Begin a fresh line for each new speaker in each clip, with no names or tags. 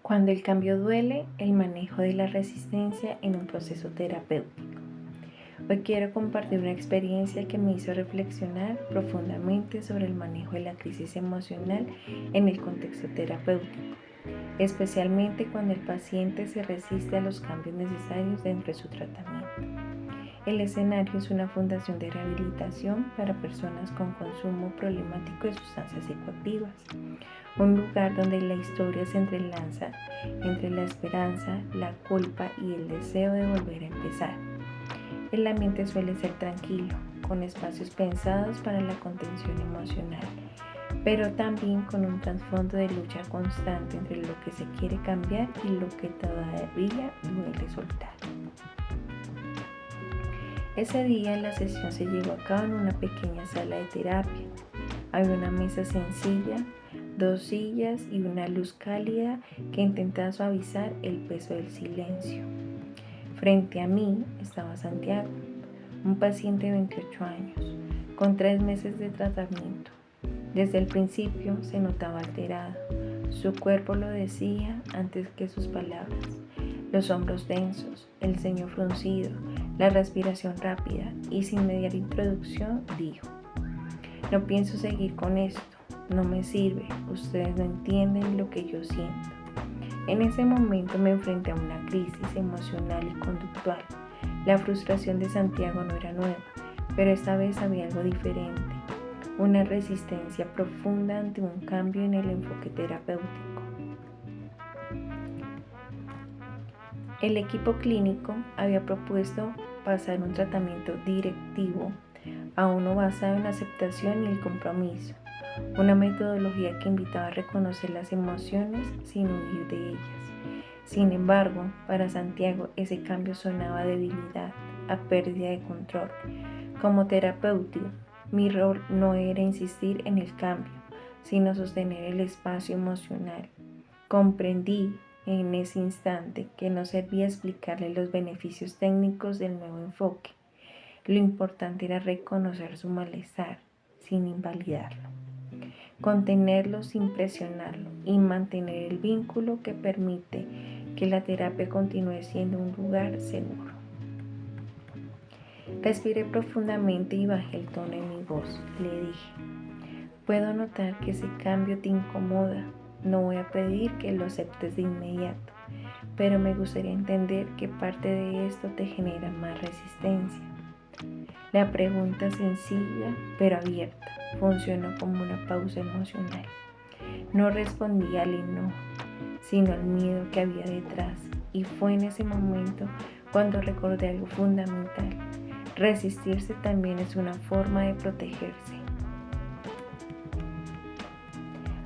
Cuando el cambio duele, el manejo de la resistencia en un proceso terapéutico. Hoy quiero compartir una experiencia que me hizo reflexionar profundamente sobre el manejo de la crisis emocional en el contexto terapéutico, especialmente cuando el paciente se resiste a los cambios necesarios dentro de su tratamiento. El escenario es una fundación de rehabilitación para personas con consumo problemático de sustancias psicoactivas, un lugar donde la historia se entrelaza entre la esperanza, la culpa y el deseo de volver a empezar. El ambiente suele ser tranquilo, con espacios pensados para la contención emocional, pero también con un trasfondo de lucha constante entre lo que se quiere cambiar y lo que todavía duele soltar. Ese día la sesión se llevó a cabo en una pequeña sala de terapia. Había una mesa sencilla, 2 sillas y una luz cálida que intentaba suavizar el peso del silencio. Frente a mí estaba Santiago, un paciente de 28 años, con 3 meses de tratamiento. Desde el principio se notaba alterado. Su cuerpo lo decía antes que sus palabras. Los hombros densos, el ceño fruncido, la respiración rápida y sin mediar introducción dijo: "No pienso seguir con esto, no me sirve, ustedes no entienden lo que yo siento". En ese momento me enfrenté a una crisis emocional y conductual. La frustración de Santiago no era nueva, pero esta vez había algo diferente, una resistencia profunda ante un cambio en el enfoque terapéutico. El equipo clínico había propuesto pasar un tratamiento directivo a uno basado en la aceptación y el compromiso, una metodología que invitaba a reconocer las emociones sin huir de ellas. Sin embargo, para Santiago ese cambio sonaba a debilidad, a pérdida de control. Como terapeuta, mi rol no era insistir en el cambio, sino sostener el espacio emocional. Comprendí en ese instante que no servía explicarle los beneficios técnicos del nuevo enfoque. Lo importante era reconocer su malestar sin invalidarlo, contenerlo sin presionarlo y mantener el vínculo que permite que la terapia continúe siendo un lugar seguro. Respiré profundamente y bajé el tono de mi voz. Le dije: "Puedo notar que ese cambio te incomoda. No voy a pedir que lo aceptes de inmediato, pero me gustaría entender qué parte de esto te genera más resistencia". La pregunta sencilla pero abierta funcionó como una pausa emocional. No respondí al enojo, sino al miedo que había detrás, y fue en ese momento cuando recordé algo fundamental: resistirse también es una forma de protegerse.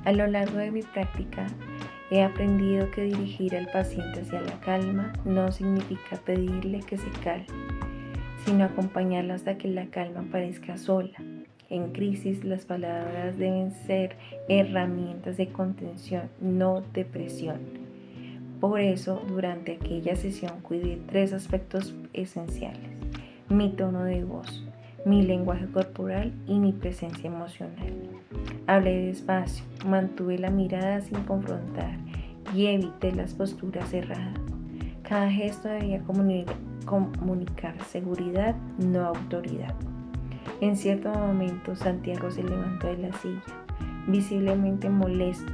A lo largo de mi práctica, he aprendido que dirigir al paciente hacia la calma no significa pedirle que se calme, sino acompañarlo hasta que la calma aparezca sola. En crisis, las palabras deben ser herramientas de contención, no de presión. Por eso, durante aquella sesión cuidé 3 aspectos esenciales: mi tono de voz, mi lenguaje corporal y mi presencia emocional. Hablé despacio, mantuve la mirada sin confrontar y evité las posturas cerradas. Cada gesto debía comunicar seguridad, no autoridad. En cierto momento, Santiago se levantó de la silla, visiblemente molesto.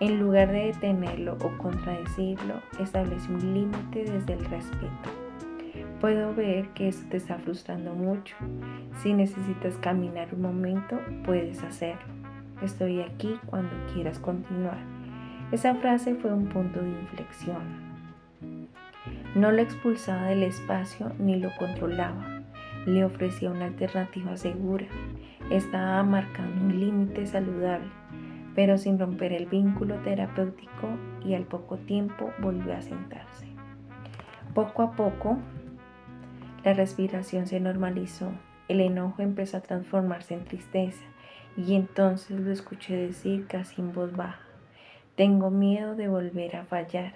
En lugar de detenerlo o contradecirlo, estableció un límite desde el respeto. Puedo ver que esto te está frustrando mucho. Si necesitas caminar un momento, puedes hacerlo. Estoy aquí cuando quieras continuar. Esa frase fue un punto de inflexión. No lo expulsaba del espacio ni lo controlaba. Le ofrecía una alternativa segura. Estaba marcando un límite saludable, pero sin romper el vínculo terapéutico, y al poco tiempo volvió a sentarse. Poco a poco, la respiración se normalizó. El enojo empezó a transformarse en tristeza, y entonces lo escuché decir casi en voz baja: "Tengo miedo de volver a fallar".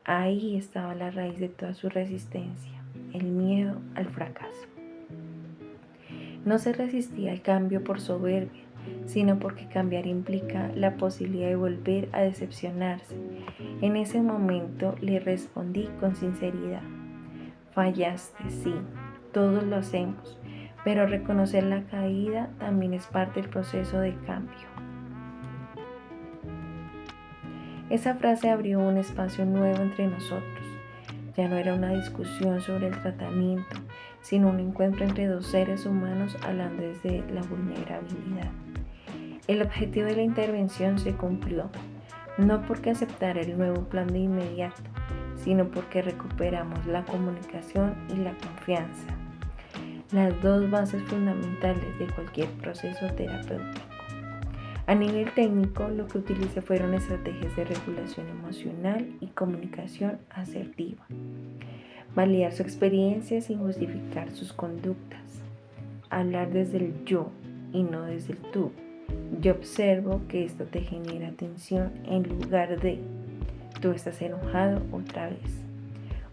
Ahí estaba la raíz de toda su resistencia, el miedo al fracaso. No se resistía al cambio por soberbia, sino porque cambiar implica la posibilidad de volver a decepcionarse. En ese momento le respondí con sinceridad: fallaste, sí, todos lo hacemos, pero reconocer la caída también es parte del proceso de cambio. Esa frase abrió un espacio nuevo entre nosotros. Ya no era una discusión sobre el tratamiento, sino un encuentro entre dos seres humanos hablando desde la vulnerabilidad. El objetivo de la intervención se cumplió, no porque aceptara el nuevo plan de inmediato, sino porque recuperamos la comunicación y la confianza, las dos bases fundamentales de cualquier proceso terapéutico. A nivel técnico, lo que utilicé fueron estrategias de regulación emocional y comunicación asertiva. Validar su experiencia sin justificar sus conductas. Hablar desde el yo y no desde el tú. Yo observo que esto te genera tensión en lugar de tú estás enojado otra vez.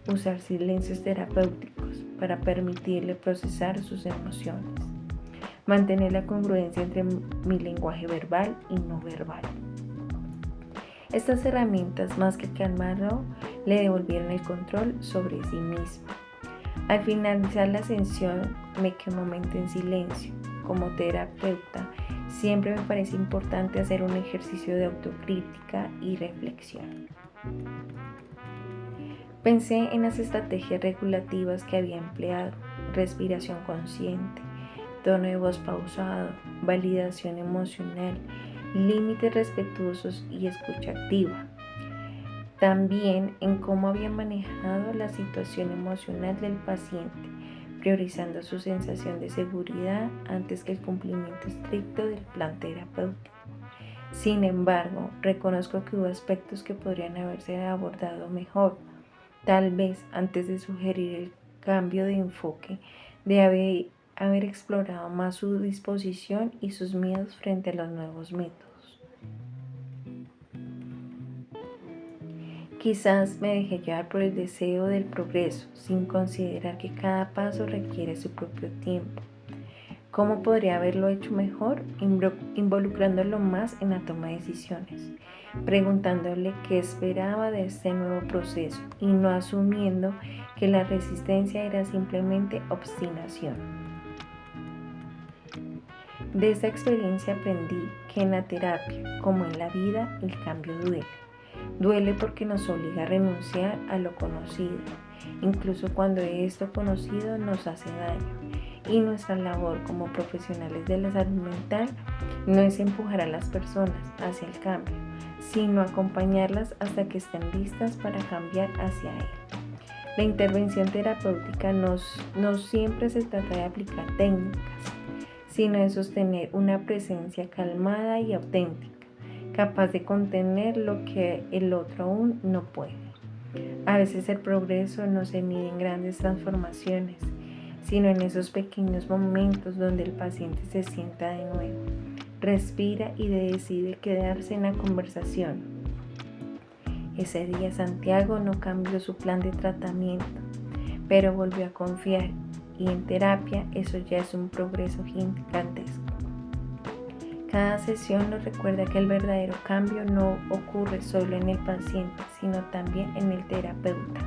Usar silencios terapéuticos para permitirle procesar sus emociones. Mantener la congruencia entre mi lenguaje verbal y no verbal. Estas herramientas, más que calmarlo, le devolvieron el control sobre sí mismo. Al finalizar la sesión, me quedé un momento en silencio. Como terapeuta, siempre me parece importante hacer un ejercicio de autocrítica y reflexión. Pensé en las estrategias regulativas que había empleado: respiración consciente, tono de voz pausado, validación emocional, límites respetuosos y escucha activa. También en cómo había manejado la situación emocional del paciente, priorizando su sensación de seguridad antes que el cumplimiento estricto del plan terapéutico. Sin embargo, reconozco que hubo aspectos que podrían haberse abordado mejor. Tal vez antes de sugerir el cambio de enfoque, de haber explorado más su disposición y sus miedos frente a los nuevos métodos. Quizás me dejé llevar por el deseo del progreso, sin considerar que cada paso requiere su propio tiempo. ¿Cómo podría haberlo hecho mejor? Involucrándolo más en la toma de decisiones, preguntándole qué esperaba de este nuevo proceso y no asumiendo que la resistencia era simplemente obstinación. De esta experiencia aprendí que en la terapia, como en la vida, el cambio duele. Duele porque nos obliga a renunciar a lo conocido, incluso cuando esto conocido nos hace daño. Y nuestra labor como profesionales de la salud mental no es empujar a las personas hacia el cambio, sino acompañarlas hasta que estén listas para cambiar hacia él. La intervención terapéutica no siempre se trata de aplicar técnicas, sino de sostener una presencia calmada y auténtica, capaz de contener lo que el otro aún no puede. A veces el progreso no se mide en grandes transformaciones, sino en esos pequeños momentos donde el paciente se sienta de nuevo, respira y decide quedarse en la conversación. Ese día Santiago no cambió su plan de tratamiento, pero volvió a confiar, y en terapia eso ya es un progreso gigantesco. Cada sesión nos recuerda que el verdadero cambio no ocurre solo en el paciente, sino también en el terapeuta.